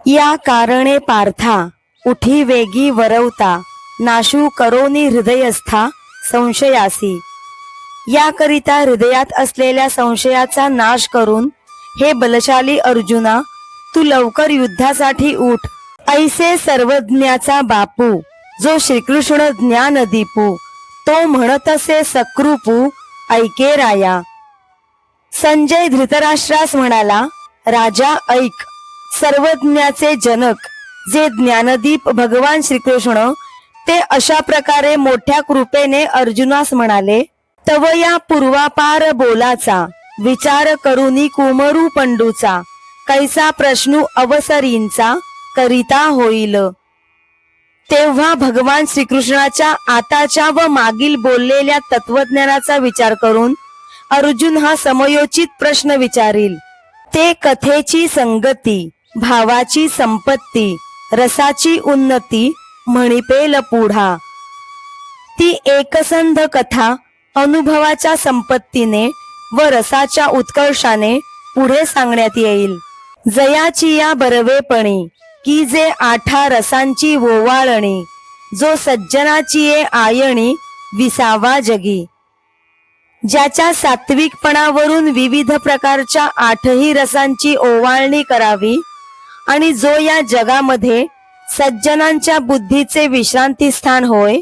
या कारणे पार्था उठी वेगी वरवता नाशू करोनी हृदयस्था संशयासी। याकरिता हृदयात असलेल्या संशयाचा नाश करून हे बलशाली अर्जुना तू लवकर युद्धासाठी उठ। ऐसे सर्वज्ञाचा बापू जो श्रीकृष्ण ज्ञान दीपू तो म्हणतसे सकृपू ऐके राया। संजय धृतराष्ट्रास म्हणाला, राजा ऐक, सर्वज्ञाचे जनक जे ज्ञानदीप भगवान श्रीकृष्ण ते अशा प्रकारे मोठ्या कृपेने अर्जुनास म्हणाले, तव या पूर्वापार बोलाचा विचार करुनी कुमरू पंडूचा कैसा प्रश्नू अवसरींचा करिता होईल। तेव्हा भगवान श्रीकृष्णाच्या आताच्या व मागील बोललेल्या तत्वज्ञानाचा विचार करून अर्जुन हा समयोचित प्रश्न विचारील। ते कथेची संगती, भावाची संपत्ती, रसाची उन्नती म्हणिपेल पुढा। ती एकसंध कथा अनुभवाच्या संपत्तीने व रसाच्या उत्कर्षाने पुढे सांगण्यात येईल। जयाची या बरवेपणी की जे आठा रसांची ओवाळणी, जो सज्जनाची ये आयणी विसावा जगी। ज्याच्या सात्विकपणावरून विविध प्रकारच्या आठही रसांची ओवाळणी करावी आणि जो या जगामध्ये सज्जनांच्या बुद्धीचे विश्रांती स्थान होय,